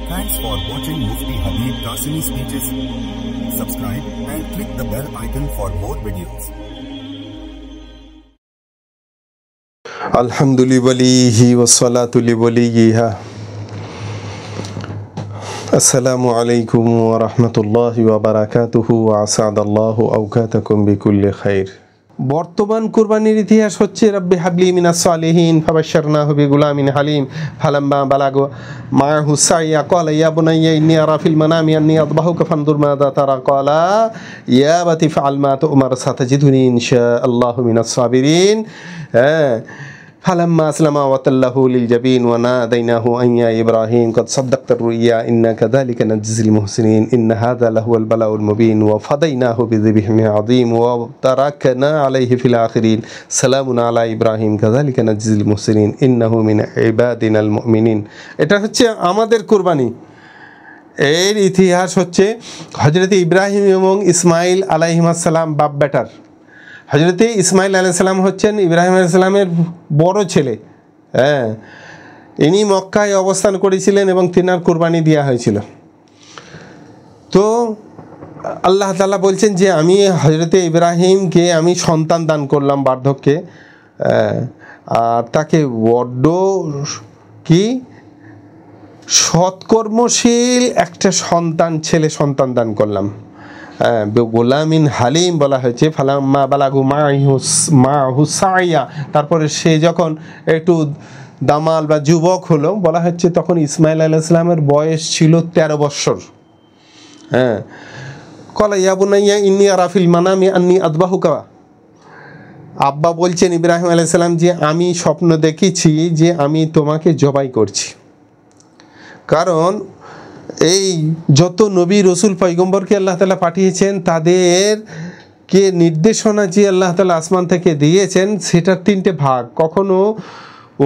Thanks for watching Mufti Habib Qasimi speeches. Subscribe and click the bell icon for more videos. Alhamdulillahi wassalatu li waliyiha. Assalamu alaikum wa rahmatullahi wa barakatuhu wa asadallahu awqatakum bikulli khair. বর্তমান কুরবানির ইতিহাস হচ্ছে রব্বি হাবলি মিনাস সালিহিন ফাবাশশারনাহু বিগুলামিন হালিম ফালাম্মা বালাগা মা'হু সাইয়া ক্বালা ইয়া বুনাইয়া ইন্নী আরা feel Manami আন্নী আযবাহুকা ফানদুর মাযা তারা ক্বালা ইয়া আবাতি ফাআল মা তু'মার সাতাজিদুনি ইনশাআল্লাহু মিনাস সাবিরিন। ফালাম্মা আসলামা ওয়া তাল্লাহু লিল জাবিন ওয়া নাদাইনাহু আন ইয়া ইব্রাহিম কদ সাদ্দাকতা রুইয়া ইন্না কাযালিকা নাজজিল মুহসিনিন ইন্না হাযা লাহুয়াল বালাউল মুবিন ওয়া ফাদাইনাহু বিযিবহিন আযীম ওয়া তারাকনা আলাইহি ফিল আখিরিন সালামুন আলা ইব্রাহিম কাযালিকা নাজজিল মুহসিনিন ইন্নাহু মিন ইবাদিনাল মুমিনিন। এটা হচ্ছে আমাদের কুরবানি। এর ইতিহাস হচ্ছে হযরত ইব্রাহিম এবং ইসমাইল আলাইহিস সালাম বাপ বেটার। হযরত ইসমাইল আলাইহিস সালাম হচ্ছেন ইব্রাহিম আলাইহিস সালামের বড় ছেলে। ইনি মক্কায় অবস্থান করেছিলেন এবং তিনার কুরবানি দেওয়া হয়েছিল। তো আল্লাহ তাআলা বলছেন যে আমি হযরত ইব্রাহিমকে আমি সন্তান দান করলাম বার্ধক্যে, আর তাকে বড্ড কি সৎকর্মশীল একটা ছেলে সন্তান দান করলাম। গোলামিন হালিম বলা হয়েছে। ফালাম্মা বালাগু মা'হু সাইয়া, তারপরে সে যখন একটু দামাল বা যুবক হলো বলা হচ্ছে তখন ইসমাইল আলাইহিস সালামের বয়স ছিল 13 বছর। ক্বালা ইয়া বুনাইয়া ইন্নী আরা ফিল মানামি আন্নী আযবাহুকা। আব্বা বলছেন ইব্রাহিম আলাইহিস সালাম যে আমি স্বপ্ন দেখেছি যে আমি তোমাকে জবাই করছি। কারণ এই যত নবী রসুল পয়গম্বরকে আল্লাহ তাআলা পাঠিয়েছেন তাদেরকে নির্দেশনা যে আল্লাহ তাআলা আসমান থেকে দিয়েছেন সেটার 3টে ভাগ। কখনো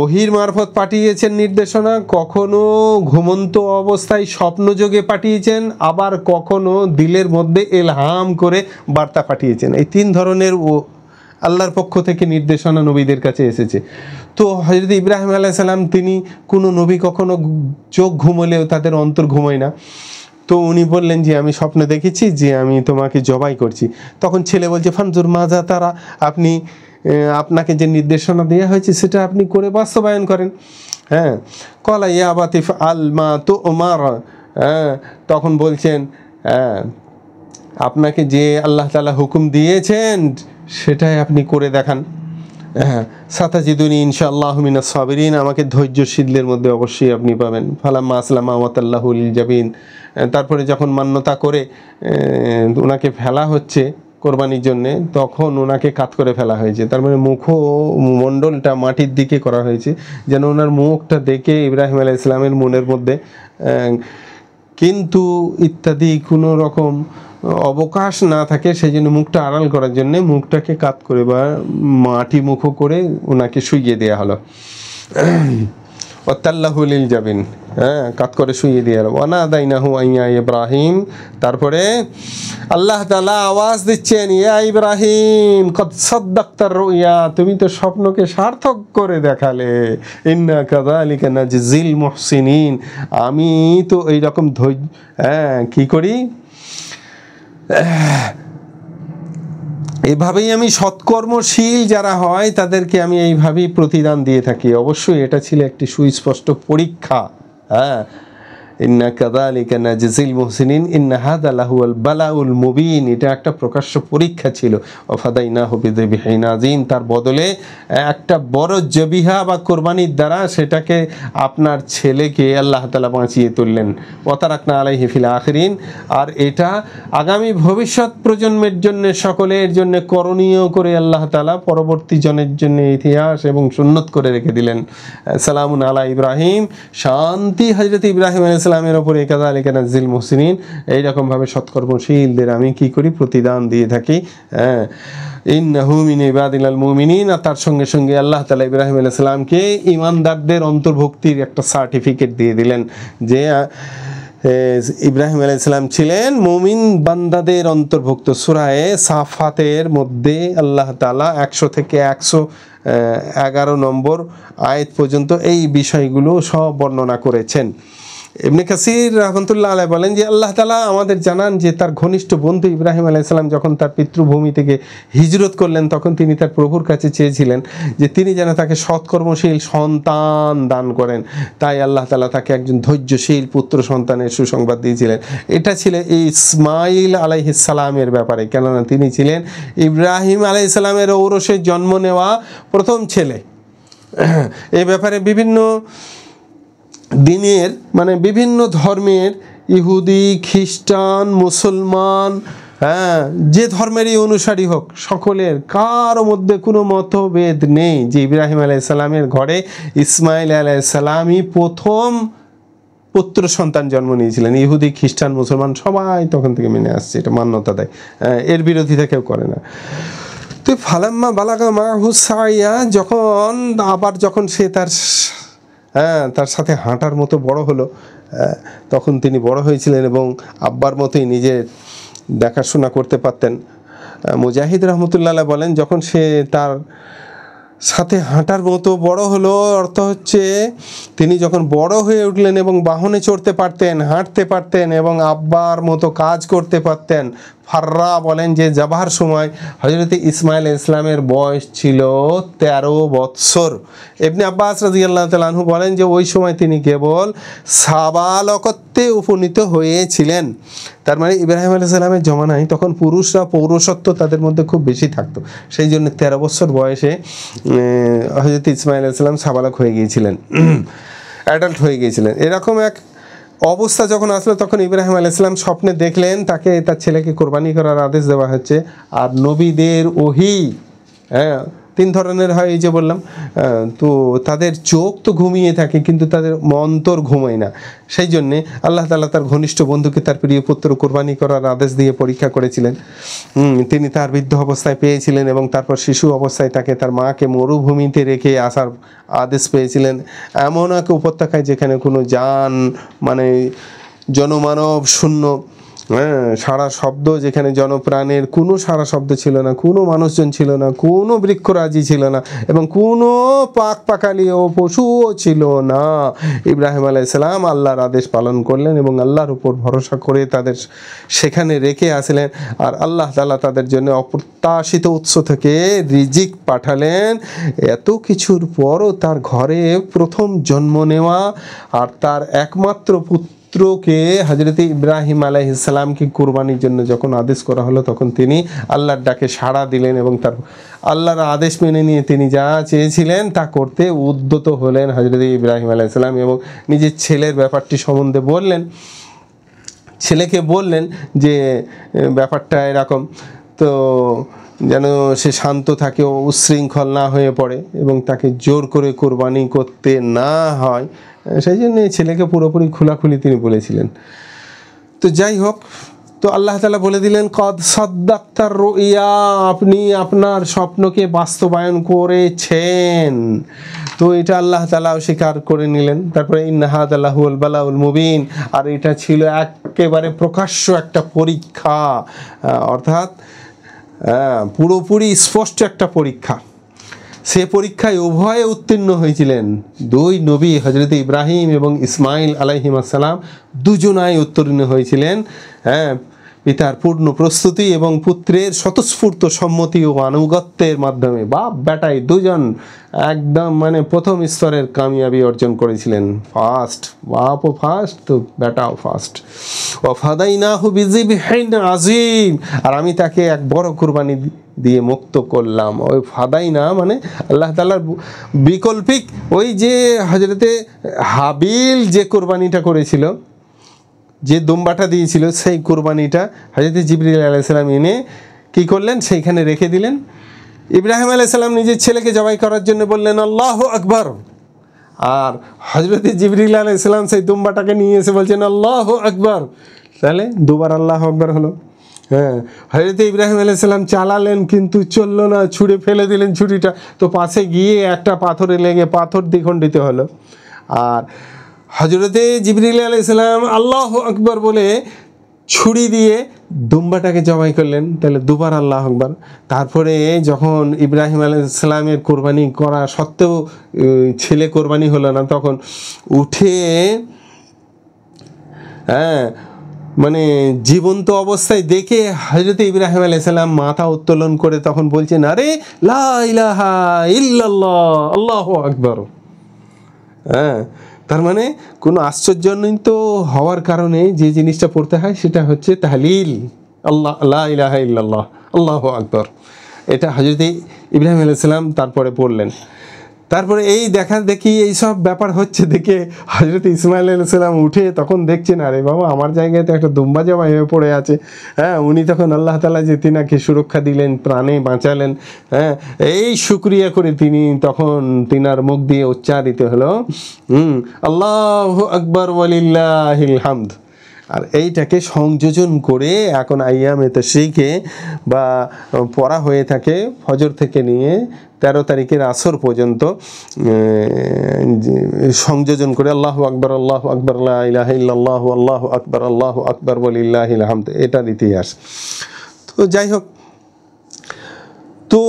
ওহির মারফত পাঠিয়েছেন নির্দেশনা, কখনো ঘুমন্ত অবস্থায় স্বপ্নযোগে পাঠিয়েছেন, আবার কখনো দিলের মধ্যে ইলহাম করে বার্তা পাঠিয়েছেন। এই 3 ধরনের আল্লাহর পক্ষ থেকে নির্দেশনা নবীদের কাছে এসেছে। তো হযরত ইব্রাহিম আলাইহিস সালাম তিনি কোনো নবী কখনো চোখ ঘুমলেও তাদের অন্তর ঘুমোয় না। তো উনি বললেন যে আমি স্বপ্নে দেখেছি যে আমি তোমাকে জবাই করছি। তখন ছেলে বলছে ফানজুর মাজা তারা, আপনাকে যে নির্দেশনা দেওয়া হয়েছে সেটা আপনি করে বাস্তবায়ন করেন। ক্বালা ইয়া আবাতি ফাআল মা তু'মার। তখন বলছেন আপনাকে যে আল্লাহ তাআলা হুকুম দিয়েছেন সেটাই আপনি করে দেখান। সাতাজিদুনি ইনশাআল্লাহু মিনাস সাবিরিন, আমাকে ধৈর্যশীলদের মধ্যে অবশ্যই আপনি পাবেন। ফালাম্মা আসলামা ওয়া তাল্লাহু লিল জাবিন, তারপরে যখন মান্যতা করে ওনাকে ফেলা হচ্ছে কোরবানির জন্যে তখন ওনাকে কাত করে ফেলা হয়েছে। তার মানে মুখমণ্ডলটা মাটির দিকে করা হয়েছে যেন ওনার মুখটা দেখে ইব্রাহিম আলাইহিস সালামের মনের মধ্যে কিন্তু ইত্যাদি কোনো রকম অবকাশ না থাকে, সেই জন্য মুখটা আড়াল করার জন্য মুখটাকে কাত করে বা মাটি মুখো করে ওনাকে শুইয়ে দেওয়া হলো। ওয়াতাল্লাহু লিল জাবিন, কাত করে শুইয়ে দেওয়া হলো। ওয়ানাদাইনাহু আন ইয়া ইব্রাহিম, তারপরে আল্লাহ তাআলা আওয়াজ দিচ্ছেন ইয়া ইব্রাহিম কদ সাদ্দাকতা রুইয়া, তুমি তো স্বপ্নকে সার্থক করে দেখালে। ইন্না কাযালিকা নাজজিল মুহসিনিন, আমি তো এইরকম কি করি, এভাবেই আমি সৎকর্মশীল যারা হয় তাদেরকে আমি এইভাবেই প্রতিদান দিয়ে থাকি। অবশ্যই এটা ছিল একটি সুস্পষ্ট পরীক্ষা। ইন্না কাযালিকা নাজজিল মুহসিনিন ইন্না হাযা লাহুয়াল বালাউল মুবিন, এটা একটা প্রকাশ্য পরীক্ষা ছিল। ওয়া ফাদাইনাহু বিযিবহিন আযীম, তার বদলে একটা বড় জবিহা বা কোরবানির দ্বারা সেটাকে আপনার ছেলেকে আল্লাহ তাআলা বাঁচিয়ে তুললেন। ওয়া তারাকনা আলাইহি ফিল আখিরিন, আর এটা আগামী ভবিষ্যৎ প্রজন্মের জন্য সকলের জন্য করণীয় করে আল্লাহ তাআলা পরবর্তী জনের জন্য ইতিহাস এবং সুন্নত করে রেখে দিলেন। সালামুন আলা ইব্রাহিম, শান্তি হযরত ইব্রাহিম আলাইহিস সালামের উপরে। কাযালিকা নাজজিল মুহসিনিন, এইরকমভাবে সৎকর্মশীলদের আমি কি করি, প্রতিদান দিয়ে থাকি। ইন্নাহু মিন ইবাদিনাল মুমিনিন, আর তার সঙ্গে সঙ্গে আল্লাহ তাআলা ইব্রাহিম আলাইহিস সালামকে ঈমানদারদের অন্তর্ভুক্তির একটা সার্টিফিকেট দিয়ে দিলেন যে ইব্রাহিম আলাইহিস সালাম ছিলেন মুমিন বান্দাদের অন্তর্ভুক্ত। সূরা সাফাতের মধ্যে আল্লাহ তাআলা 100 থেকে 111 নম্বর আয়াত পর্যন্ত এই বিষয়গুলো সব বর্ণনা করেছেন। ইবনে কাসির রাহমাতুল্লাহ আলাইহি বলেন যে আল্লাহ তাআলা আমাদের জানান যে তার ঘনিষ্ঠ বন্ধু ইব্রাহিম আলাইহিস সালাম যখন তার পিতৃভূমি থেকে হিজরত করলেন তখন তিনি তার প্রভুর কাছে চেয়েছিলেন যে তিনি যেন তাকে সৎকর্মশীল সন্তান দান করেন। তাই আল্লাহ তাআলা তাকে একজন ধৈর্যশীল পুত্র সন্তানের সুসংবাদ দিয়েছিলেন। এটা ছিল ইসমাঈল আলাইহিস সালামের ব্যাপারে, কেননা তিনি ছিলেন ইব্রাহিম আলাইহিস সালামের ঔরসে জন্ম নেওয়া প্রথম ছেলে। এই ব্যাপারে বিভিন্ন দিনের মানে বিভিন্ন ধর্মের ইহুদি, খ্রিস্টান, মুসলমান, যে ধর্মেরই অনুসারী হোক সকলের কারো মধ্যে কোনো মতভেদ নেই যে ইব্রাহিম আলাইহিস সালামের ঘরে ইসমাঈল আলাইহিস সালামই প্রথম পুত্র সন্তান জন্ম নিয়েছিলেন। ইহুদি, খ্রিস্টান, মুসলমান সবাই তখন থেকে মেনে আসছে, এটা মান্যতা দেয়, এর বিরোধিতা কেউ করে না। তো ফালাম্মা বালাগা মাহু সাইয়া, যখন সে তার সাথে হাঁটার মতো বড় হলো, তখন তিনি বড় হয়েছিলেন এবং আব্বার মতোই নিজের দেখাশোনা করতে পারতেন। মুজাহিদ রহমতুল্লাহ বলেন যখন সে তার সাথে হাঁটার মতো বড় হলো, অর্থ হচ্ছে তিনি যখন বড় হয়ে উঠলেন এবং বাহনে চড়তে পারতেন, হাঁটতে পারতেন এবং আব্বার মতো কাজ করতে পারতেন। ফাররা বলেন যে যাবার সময় হযরত ইসমাঈল ইসলামের বয়স ছিল 13 বৎসর। ইবনে আব্বাস রাদিয়াল্লাহু তাআলা আনহু বলেন যে ওই সময় তিনি কেবল সাবালকত্বে উপনীত হয়েছিলেন। তার মানে ইব্রাহিম আলাইহিস সালামের জমানায় তখন পুরুষরা পৌরসত্ব তাদের মধ্যে খুব বেশি থাকতো, সেই জন্য 13 বছর বয়সে হযরত ইসমাঈল আলাইহিস সালাম সাবালক হয়ে গিয়েছিলেন, অ্যাডাল্ট হয়ে গিয়েছিলেন। এরকম এক অবস্থা যখন আসলো তখন ইব্রাহিম আলাইহিস সালাম স্বপ্নে দেখলেন তাকে তার ছেলেকে কোরবানি করার আদেশ দেওয়া হচ্ছে। আর নবীদের ওহী 3 ধরনের হয়, এই যে বললাম, তো তাদের চোখ তো ঘুমিয়ে থাকে কিন্তু তাদের অন্তর ঘুমায় না। সেই জন্যে আল্লাহ তাআলা তার ঘনিষ্ঠ বন্ধুকে তার প্রিয় পুত্র কোরবানি করার আদেশ দিয়ে পরীক্ষা করেছিলেন। তিনি তার বৃদ্ধ অবস্থায় পেয়েছিলেন এবং তারপর শিশু অবস্থায় তাকে তার মাকে মরুভূমিতে রেখে আসার আদেশ পেয়েছিলেন, এমন এক উপত্যকায় যেখানে কোনো মানে জনমানব শূন্য, সারা শব্দ, যেখানে জনপ্রাণের কোনো সারা শব্দ ছিল না, কোনো মানুষজন ছিল না, কোনো বৃক্ষরাজি ছিল না এবং কোনো পাকালি ও পশুও ছিল না। ইব্রাহিম আলাইহিস সালাম আল্লাহর আদেশ পালন করলেন এবং আল্লাহর উপর ভরসা করে তাদের সেখানে রেখে আসলেন। আর আল্লাহ তাআলা তাদের জন্য অপ্রত্যাশিত উৎস থেকে রিজিক পাঠালেন। এত কিছুর পরও তার ঘরে প্রথম জন্ম নেওয়া আর তার একমাত্র পুত্রকে হযরত ইব্রাহিম আলাইহিস সালামকে কুরবানির জন্য যখন আদেশ করা হলো তখন তিনি আল্লাহর ডাকে সাড়া দিলেন এবং তার আল্লাহর আদেশ মেনে নিয়ে তিনি যা চেয়েছিলেন তা করতে উদ্যত হলেন হযরত ইব্রাহিম আলাইহিস সালাম এবং নিজের ছেলের ব্যাপারটি সম্বন্ধে ছেলেকে বললেন যে ব্যাপারটা এরকম, তো যেন সে শান্ত থাকে ও উচ্ছৃঙ্খল না হয়ে পড়ে এবং তাকে জোর করে কোরবানি করতে না হয়, সেই জন্য ছেলেকে পুরোপুরি খোলাখুলি তিনি বলেছিলেন। তো যাই হোক, তো আল্লাহ তাআলা বলে দিলেন কদ সাদ্দাক্তার রুইয়া, আপনি আপনার স্বপ্নকে বাস্তবায়ন করেছেন। তো এটা আল্লাহ তাআলা স্বীকার করে নিলেন। তারপরে ইন্না হাযা লাহুল বালাউল মুবিন, আর এটা ছিল একেবারে প্রকাশ্য একটা পরীক্ষা, অর্থাৎ পুরোপুরি স্পষ্ট একটা পরীক্ষা। সে পরীক্ষায় উভয়ে উত্তীর্ণ হয়েছিলেন, 2 নবী হযরত ইব্রাহিম এবং ইসমাঈল আলাইহিস সালাম দুজনাই উত্তীর্ণ হয়েছিলেন। পিতার পূর্ণ প্রস্তুতি এবং পুত্রের স্বতঃস্ফূর্ত সম্মতি ও আনুগত্যের মাধ্যমে বাপ বেটাই দুজন একদম মানে প্রথম স্তরের কামিয়াবি অর্জন করেছিলেন। ফার্স্ট, বাপও ফার্স্ট তো বেটাও ফার্স্ট। ওয়াফাদাইনাহু বিযিবহিন আযীম, আর আমি তাকে এক বড় কুরবানি দিয়ে মুক্ত করলাম। ওই ফাদাইনা মানে আল্লাহ তাআলার বিকল্পিক, ওই যে হযরতে হাবিল যে কুরবানিটা করেছিল, যে দুম্বাটা দিয়েছিল, সেই কুরবানিটা হযরত জিবরিল আলাইহিস সালাম এনে কী করলেন, সেইখানে রেখে দিলেন। ইব্রাহিম আলাইহিস সালাম নিজের ছেলেকে জবাই করার জন্য বললেন আল্লাহু আকবার, আর হযরত জিবরিল আলাইহিস সালাম সেই দুম্বাটাকে নিয়ে এসে বলছেন আল্লাহু আকবার। তাহলে দুবার আল্লাহু আকবার হলো। হযরত ইব্রাহিম আলাইহিস সালাম চালালেন কিন্তু চললো না, ছুঁড়ে ফেলে দিলেন ছুরিটা, তো পাশে গিয়ে একটা পাথরে লেগে পাথর দ্বিখণ্ডিত হলো। আর হযরতে জিবরিল আলাইহিস সালাম আল্লাহু আকবার বলে ছুরি দিয়ে দুম্বাটাকে জবাই করলেন, তাহলে দুবার আল্লাহু আকবার। তারপরে যখন ইব্রাহিম আলাইহিস সালামের কোরবানি করা সত্ত্বেও ছেলে কোরবানি হলো না, তখন উঠে হ্যাঁ, মানে জীবন্ত অবস্থায় দেখে হযরত ইব্রাহিম আলাইহিস সালাম মাথা উত্তোলন করে তখন বলছেন, আরে লা ইলাহা ইল্লাল্লাহ আল্লাহু আকবার। হ্যাঁ, তার মানে কোনো আশ্চর্যান্বিত হওয়ার কারণে যে জিনিসটা পড়তে হয় সেটা হচ্ছে তাহলিল, আল্লাহ লা ইলাহা ইল্লাল্লাহ আল্লাহু আকবার। এটা হযরত ইব্রাহিম আলাইহিস সালাম তারপরে পড়লেন। তারপরে এই দেখি এই সব ব্যাপার হচ্ছে দেখে হযরত ইসমাইল আলাইহিস সালাম উঠে তখন দেখছেন, আরে বাবা আমার জায়গায় তো একটা দুম্বা জবাই হয়ে পড়ে আছে। হ্যাঁ, উনি তখন আল্লাহ তাআলা যে তিনাকে সুরক্ষা দিলেন, প্রাণে বাঁচালেন, হ্যাঁ, এই শুকরিয়া করে তিনি তখন তিনার মুখ দিয়ে উচ্চারিত হলো আল্লাহু আকবার ওয়ালিল্লাহিল হামদ। আর এইটাকে সংযোজন করে এখন আইয়ামে তাশরিকে বা পড়া হয়ে থাকে ফজর থেকে নিয়ে 13 তারিখের আসর পর্যন্ত সংযোজন করে আল্লাহু আকবার লা ইলাহা ইল্লাল্লাহু আল্লাহু আকবার ওয়ালিল্লাহিল হামদ, এটার ইতিহাস। তো যাই হোক, তো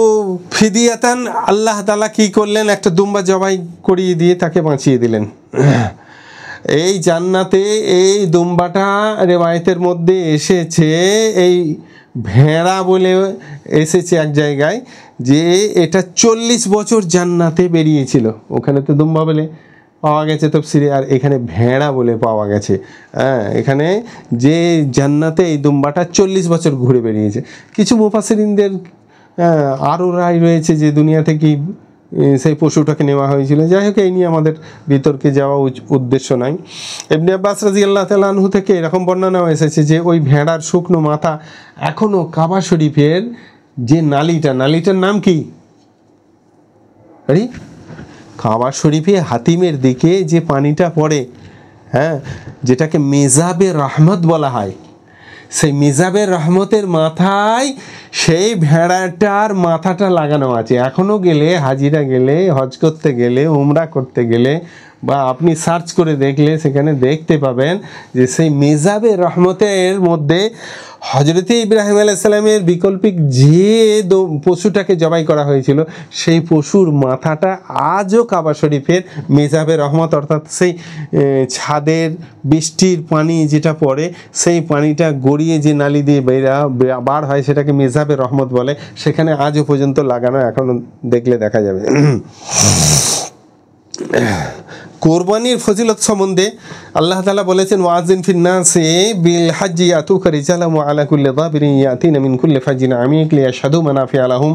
ফিদিয়াতান আল্লাহ তাআলা কি করলেন, একটা দুম্বা জবাই করিয়ে দিয়ে তাকে বাঁচিয়ে দিলেন। এই জান্নাতে এই দুম্বাটা রেওয়ায়েতের মধ্যে এসেছে, এই ভেড়া বলে এসেছে এক জায়গায়, যে এটা 40 বছর জান্নাতে বেরিয়েছিল। ওখানে তো দুম্বা বলে পাওয়া গেছে তাফসীরে, আর এখানে ভেড়া বলে পাওয়া গেছে। হ্যাঁ, এখানে যে জান্নাতে এই দুম্বাটা 40 বছর ঘুরে বেরিয়েছে। কিছু মুফাসসিরিনদের আরও রায় রয়েছে যে দুনিয়া থেকেই সেই পশুটাকে নেওয়া হয়েছিল। যাই হোক, এই নিয়ে আমাদের বিতর্কে যাওয়া উদ্দেশ্য নাই। ইবনে আব্বাস রাদিয়াল্লাহু তাআলা আনহু থেকে এরকম বর্ণনা এসেছে যে ওই ভেড়ার শুকনো মাথা এখনও কাবা শরীফের যে নালীটার নাম কি? কাবা শরীফে হাতিমের দিকে যে পানিটা পড়ে, হ্যাঁ, যেটাকে মেজাবে রহমত বলা হয়, সেই মেজাবের রহমতের মাথায় সেই ভেড়াটার মাথাটা লাগানো আছে। এখনও গেলে, হাজিরা গেলে, হজ করতে গেলে, উমরা করতে গেলে বা আপনি সার্চ করে দেখলে সেখানে দেখতে পাবেন যে সেই মেজাবে রহমতের মধ্যে হযরত ইব্রাহিম আলাইহিস সালামের বিকল্পিক যে পশুটাকে জবাই করা হয়েছিল সেই পশুর মাথাটা আজও কাবা শরীফের মেজাবে রহমত, অর্থাৎ সেই ছাদের বৃষ্টির পানি যেটা পড়ে সেই পানিটা গড়িয়ে যে নালি দিয়ে বার হয় সেটাকে মেজাবে রহমত বলে, সেখানে আজও পর্যন্ত লাগানো, এখনও দেখলে দেখা যাবে। কোরবানির ফজিলত সম্বন্ধে আল্লাহ তাআলা বলেছেন, ওয়াজিন ফিন নাসি বিল হাজ্জি ইয়াতুকা রিজালান ওয়া আলা কুল্লি যাবিরিন ইয়াতিনা মিন কুল্লি ফাজ্জিন আমিক লিয়াশহাদু মানাফিআ লাহুম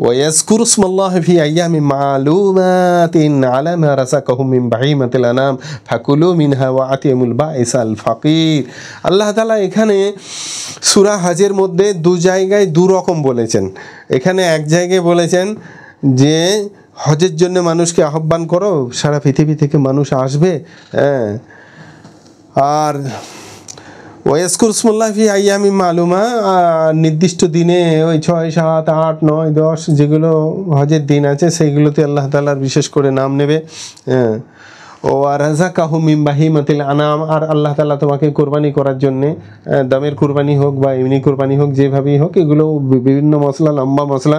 ওয়া ইয়াযকুরু ইসমাল্লাহি ফি আইয়ামিন মা'লুমাতিন আলা মা রাযাকাহুম মিন বাহিমাতিল আনাম ফাকুলু মিনহা ওয়া আতিমুল বাঈসাল ফাকির। আল্লাহ তাআলা এখানে সূরা হজের মধ্যে দু জায়গায় দু রকম বলেছেন। এখানে এক জায়গায় বলেছেন যে হজের জন্য মানুষকে আহ্বান করো, সারা পৃথিবী থেকে মানুষ আসবে, হ্যাঁ, আর ওয়াজকুর ইসমুল্লাহি ফি আইয়ামিন মালুমা, নির্দিষ্ট দিনে ওই 6, 7, 8, 9, 10 যেগুলো হজের দিন আছে সেইগুলোতে আল্লাহ তাআলার বিশেষ করে নাম নেবে। হ্যাঁ, ও রাযাকাহুম মিন বাহিমাতিল আনাম, আর আল্লাহ তাআলা তোমাকে কোরবানি করার জন্যে, দামের কোরবানি হোক বা এমনি কোরবানি হোক, যেভাবেই হোক, এগুলো বিভিন্ন মশলা, লম্বা মশলা,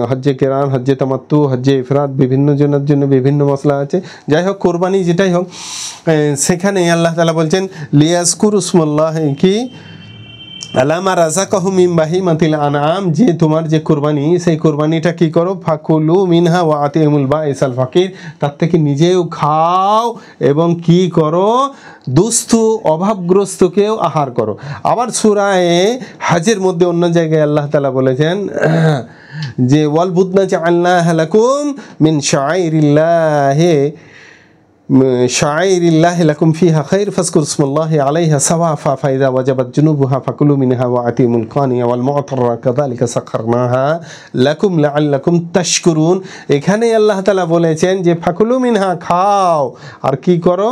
হজ্জে কেরান, হজ্জে তামাত্তু, হজ্জে ইফরাদ, বিভিন্ন জনের জন্য বিভিন্ন মশলা আছে। যাই হোক, কোরবানি যেটাই হোক, সেখানে আল্লাহ তাআলা বলছেন লিয়াজকুরু ইসমুল্লাহি কি আলামা রাযাকাহুম মিন বাহিমাতিল আনআম, যে তোমার যে কোরবানি সেই কোরবানিটা কি করো, ফাকুলু মিনহা ওয়া আতিমুল বাঈসাল ফাকির, তার থেকে নিজেও খাও এবং কি করো, দুস্থ অভাবগ্রস্তকেও আহার করো। আবার সূরা হজের মধ্যে অন্য জায়গায় আল্লাহ তাআলা বলেছেন যে ওয়াল বুদনা জাআলনাহা লাকুম মিন শাআইরিল্লাহি শাআইরিল্লাহি লাকুম ফিহা খায়র ফাজকুরু ইসমাল্লাহি আলাইহা সাওয়াফা ফাইযা ওয়াজাবাত জুনুবুহা ফাকুলু মিনহা ওয়া আতিমুল কানিয়া ওয়াল মু'তারা কাযালিকা সাখখারনাহা লাকুম লাআল্লাকুম তাশকুরুন। এখানে আল্লাহ তাআলা বলেছেন যে ফাকুলু মিনহা, খাও আর কি করো,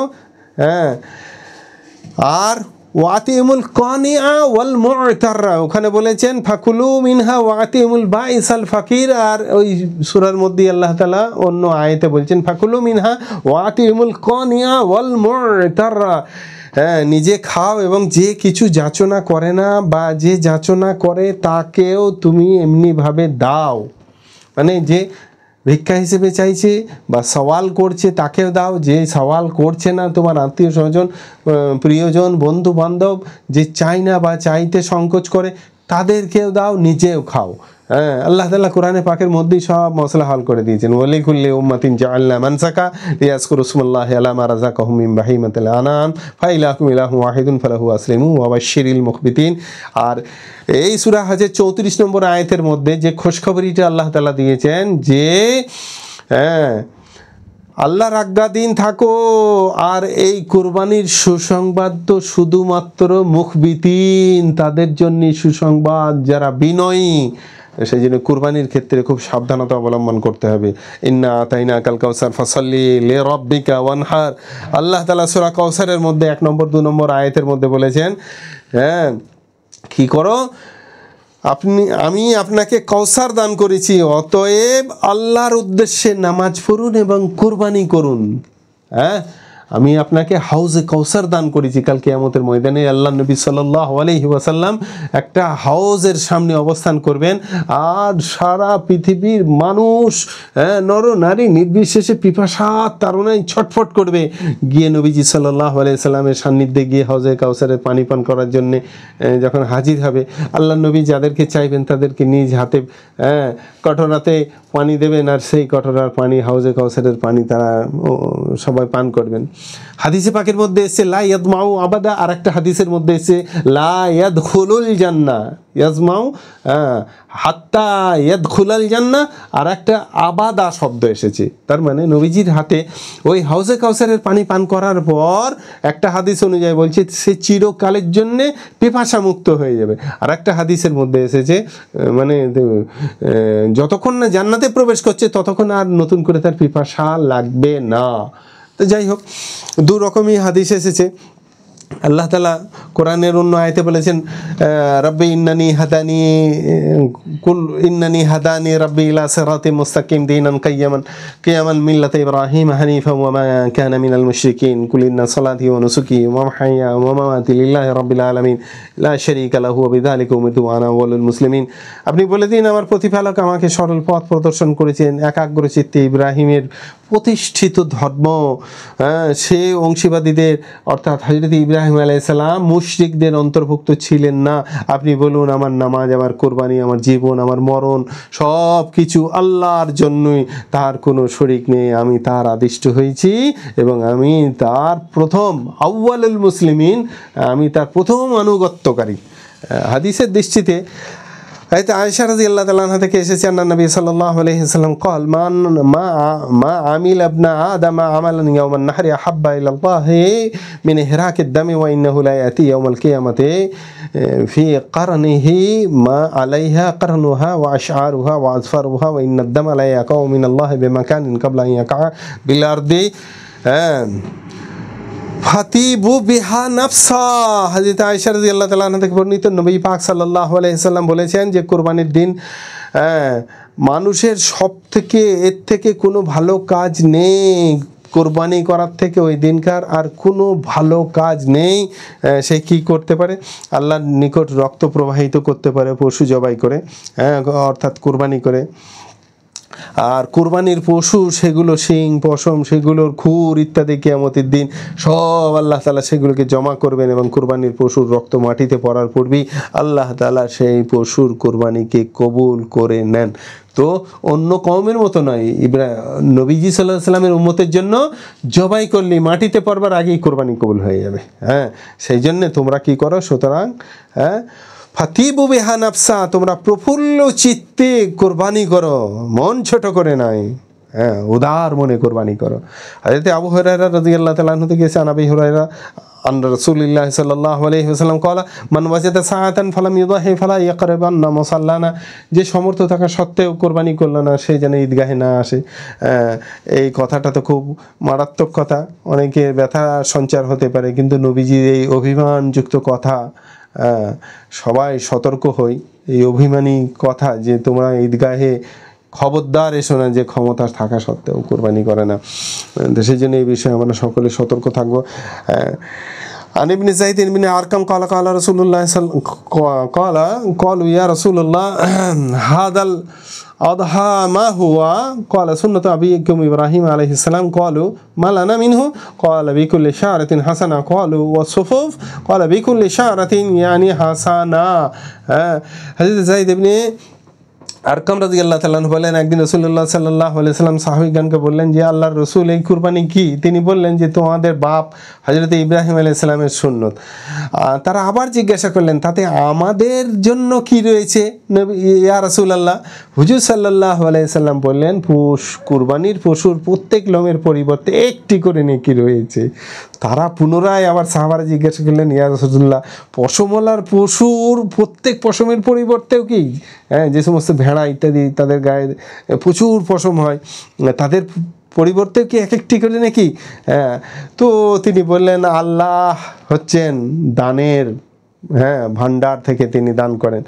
হ্যাঁ, আর ওয়াতিমুল কানিয়া ওয়াল মু'তারা, ওখানে বলেছেন ফাকুলু মিনহা ওয়াতিমুল বাঈসাল ফাকির। আর ওই সূরার মধ্যে আল্লাহ তাআলা অন্য আয়াতে বলছেন ফাকুলু মিনহা ওয়াতিমুল কানিয়া ওয়াল মু'তারা, হ্যাঁ, নিজে খাও এবং যে কিছু যাচনা করে না বা যে যাচনা করে তাকেও তুমি এমনিভাবে দাও। মানে যে ভিক্ষা হিসেবে চাইছে বা সওয়াল করছে তাকেও দাও, যে সওয়াল করছে না তোমার আত্মীয় স্বজন প্রিয়জন বন্ধু বান্ধব যে চায় না বা চাইতে সংকোচ করে তাদেরকেও দাও, নিজেও খাও। হ্যাঁ, আল্লাহ তাআলা কোরআনে পাকের মধ্যেই সব মশলা হল করে দিয়েছেন। ওয়ালিকুল্লি উম্মাতিন জাআলনা মানসাকা লিয়াযকুরু ইসমাল্লাহি আলা মা রাযাকাহুম মিন বাহিমাতিল আনআম ফাইলাকুম ইলাহুন ওয়াহিদুন ফালাহু আসলিমু ওয়া বাশশিরিল মুখবিতিন। আর এই সূরা হজের 34 নম্বর আয়াতের মধ্যে যে খুশখবরিটা আল্লাহ তাআলা দিয়েছেন যে আল্লাহর আজ্ঞাধীন থাকো, আর এই কুরবানির সুসংবাদ তো শুধুমাত্র মুখবিতিন, তাদের জন্য সুসংবাদ যারা বিনয়ী। সেই জন্য কুরবানির ক্ষেত্রে খুব সাবধানতা অবলম্বন করতে হবে। ইন্না আতাইনাকাল কাউসার ফাসাল্লি লিরাব্বিকা ওয়ানহার। আল্লাহ তাআলা সূরা কাউসারের মধ্যে 1 নম্বর 2 নম্বর আয়াতের মধ্যে বলেছেন, হ্যাঁ কি করো, আমি আপনাকে কৌসার দান করেছি, অতএব আল্লাহর উদ্দেশ্যে নামাজ পড়ুন এবং কুরবানি করুন। হ্যাঁ, আমি আপনাকে হাউজে কৌসার দান করেছি। কাল কিয়ামতের ময়দানে আল্লাহ নবী সাল্লাল্লাহু আলাইহি ওয়াসাল্লাম একটা হাউজের সামনে অবস্থান করবেন, আর সারা পৃথিবীর মানুষ নর নারী নির্বিশেষে পিপাসার তাড়নায় ছটফট করবে, গিয়ে নবীজি সাল্লাল্লাহু আলাইহি সাল্লামের সান্নিধ্যে গিয়ে হাউজে কাউসারের পানি পান করার জন্যে যখন হাজির হবে, আল্লাহ নবী যাদেরকে চাইবেন তাদেরকে নিজ হাতে কটরাতে পানি দেবেন, আর সেই কটরার পানি হাউজে কাউসারের পানি তারা সবাই পান করবেন। হাদিসে পাকের মধ্যে এসে লা ইয়াদমাউ আবাদা, আর একটা হাদিসের মধ্যে এসে লা ইয়াদখুলুল জান্নাহ, ইয়াজমাউ হাত্তা ইয়াদখুলাল জান্নাহ, আর একটা আবাদা শব্দ এসেছে। তার মানে নবীজির হাতে ওই হাউজে কাউসারের পানি পান করার পর একটা হাদিস অনুযায়ী বলছে সে চিরকালের জন্যে পিপাসা মুক্ত হয়ে যাবে। আর একটা হাদিসের মধ্যে এসেছে মানে যতক্ষণ না জান্নাতে প্রবেশ করছে ততক্ষণ আর নতুন করে তার পিপাসা লাগবে না। তো যাই হোক, দু রকমই হাদিস এসেছে। আল্লাহ তাআলা কোরআনের অন্য আয়াতে বলেছেন, রব্বি ইন্নানি হাদানি রব্বি ইলা সিরাতিম মুস্তাকিম দীনান কিয়ামান মিল্লাতা ইব্রাহিম হানিফা ওয়া মা কানা মিনাল মুশরিকিন কুল ইন্না সালাতি ওয়া নুসুকি ওয়া মাহইয়া ওয়া মামাতি লিল্লাহি রাব্বিল আলামিন লা শারীকা লাহু ওয়া বিযালিকা উমিরতু ওয়া আনা আউয়ালুল মুসলিমিন। আপনি বলে দিন, আমার প্রতিপালক আমাকে সরল পথ প্রদর্শন করেছেন, একাগ্র চিত্তে ইব্রাহিমের প্রতিষ্ঠিত ধর্ম, সে অংশীবাদীদের অর্থাৎ হযরত ইব্রাহিম আলাইহিস সালাম মুশরিকদের অন্তর্ভুক্ত ছিলেন না। আপনি বলুন, আমার নামাজ, আমার কুরবানি, আমার জীবন, আমার মরণ সব কিছু আল্লাহর জন্যই, তার কোনো শরীক নেই। আমি তার আদিষ্ট হয়েছি এবং আমি তার প্রথম আউয়ালুল মুসলিমিন, আমি তার প্রথম আনুগত্যকারী। হাদিসের দৃষ্টিতে আয়েশা রাদিয়াল্লাহু তাআলা আনহা থেকে এসেছে, আন্না নবী সাল্লাল্লাহু আলাইহি ওয়াসাল্লাম قال মা আমিল ইবনা আদম আমালান ইয়াওমান নাহরি আহাব্বা ইলাল্লাহি মিন ইহরাকিদ দামি ওয়া ইন্নাহু লা ইয়াতি ইয়াওমাল কিয়ামাতি ফি করনিহি মা আলাইহা করনুহা ওয়া আশআরুহা ওয়া আযফারুহা ওয়া ইন্নাদ দামা লা ইয়াকাউ মিনাল্লাহি বিমাকানিন ক্বাবলা আন ইয়াকা বিল আরদি ফাতিবু বিহা নাফসা। হযরত আয়েশা রাদিয়াল্লাহু তাআলা আনহা থেকে বর্ণিত, নবী পাক সাল্লাল্লাহু আলাইহি সাল্লাম বলেছেন যে কুরবানির দিন মানুষের সব থেকে এর থেকে কোনো ভালো কাজ নেই, কোরবানি করার থেকে ওই দিনকার আর কোনো ভালো কাজ নেই। সে কি করতে পারে? আল্লাহর নিকট রক্ত প্রবাহিত করতে পারে পশু জবাই করে, অর্থাৎ কোরবানি করে। আর কুরবানির পশু, সেগুলো শিং পশম, সেগুলোর খুর ইত্যাদি কিয়ামতের দিন সব আল্লাহ তাআলা সেগুলোকে জমা করবেন এবং কুরবানির পশুর রক্ত মাটিতে পড়ার পূর্বেই আল্লাহ তাআলা সেই পশুর কুরবানিকে কবুল করে নেন। তো অন্য কওমের মতো নয়, নবীজি সাল্লাল্লাহু আলাইহি সাল্লামের উম্মতের জন্য জবাই করলে মাটিতে পড়বার আগেই কুরবানি কবুল হয়ে যাবে। সেই জন্যে তোমরা কি করো, সুতরাং ফাতিবু বিহা নাফসা, তোমরা প্রফুল্ল চিত্তে কোরবানি করো, মন ছোট করে নাই, উদার মনে কোরবানি করো। হযরত আবু হুরায়রা রাদিয়াল্লাহু তাআলা আনহু থেকে আন আবি হুরায়রা আন রাসূলুল্লাহ সাল্লাল্লাহু আলাইহি ওয়াসাল্লাম قال মান ওয়াজাদা সাআতান ফালাম ইউদাহি ফালা ইয়াকরাবান্না মুসাল্লানা, যে সমর্থ থাকা সত্ত্বেও কোরবানি করল না সে যেন ঈদগাহে না আসে। এই কথাটা তো খুব মারাত্মক কথা, অনেকের ব্যথা সঞ্চার হতে পারে, কিন্তু নবীজির এই অভিমানযুক্ত কথা, সবাই সতর্ক হই এই অভিমানী কথা যে তোমরা ঈদগাহে খবরদার এসো না, যে ক্ষমতা থাকা সত্ত্বেও কোরবানি করে না। সেই জন্য এই বিষয়ে আমরা সকলে সতর্ক থাকবো। عن ابن زيد بن أرقم قال قال رسول الله قالوا يا رسول الله هذا الأضحى ما هو؟ قال سنة أبيكم إبراهيم عليه السلام. قالوا ما لنا منه؟ قال بكل شعرة حسنة. قالوا والصفوف؟ قال بكل شعرة يعني حسنة. حضرت زيد بن আরকাম রাদিয়াল্লাহু তাআলা আনহু বলেন, একদিন রাসূলুল্লাহ সাল্লাল্লাহু আলাইহি সাল্লাম সাহাবীগণকে বললেন যে আল্লাহর রাসূল এই কুরবানি কি? তিনি বললেন যে তোমাদের বাপ হযরত ইব্রাহিম আলাইহিস সালামের সুন্নত। তারা আবার জিজ্ঞাসা করলেন তাতে আমাদের জন্য কি রয়েছে ইয়া রাসূলুল্লাহ? হুজুর সাল্লাল্লাহু আলাইহি সাল্লাম বললেন কুরবানির পশুর প্রত্যেক লোমের পরিবর্তে একটি করে নেকি রয়েছে। তারা পুনরায় আবার সাহাবারা জিজ্ঞাসা করলেন ইয়া রাসূলুল্লাহ পশমওয়ালার পশুর প্রত্যেক পশমের পরিবর্তেও কি, হ্যাঁ যে সমস্ত ভেড়া ইত্যাদি তাদের গায়ে প্রচুর পশম হয় তাদের পরিবর্তে কি এক একটি করে নাকি? হ্যাঁ, তো তিনি বললেন আল্লাহ হচ্ছেন দানের ভান্ডার থেকে তিনি দান করেন,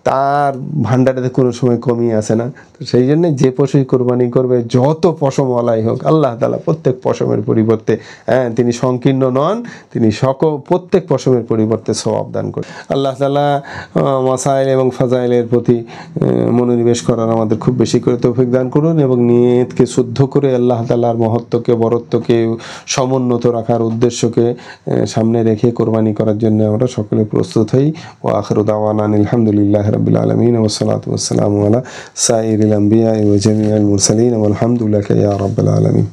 তার ভান্ডারেতে কোনো সময় কমিয়ে আসে না। তো সেই জন্যে যে পশুই কোরবানি করবে যত পশমওয়ালাই হোক আল্লাহ তাআলা প্রত্যেক পশমের পরিবর্তে তিনি সংকীর্ণ নন, তিনি প্রত্যেক পশমের পরিবর্তে সওয়াব দান করেন। আল্লাহ তাআলা মাসাইল এবং ফাজাইলের প্রতি মনোনিবেশ করার আমাদের খুব বেশি করে তৌফিক দান করুন এবং নিয়তকে শুদ্ধ করে আল্লাহ তাআলার মহত্বকে বরত্বকে সমুন্নত রাখার উদ্দেশ্যকে সামনে রেখে কোরবানি করার জন্য আমরা সকলে প্রস্তুত হই। ওয়া আখিরু দাওয়ানা আলহামদুলিল্লাহি রাব্বিল আলামিন ওয়া সলাতু ওয়াস সালামু আলা সাইয়্যিদিল আম্বিয়া ওয়া জামিউল মুরসালিন ওয়া আলহামদুলিল্লাহি ইয়া রাব্বিল আলামিন।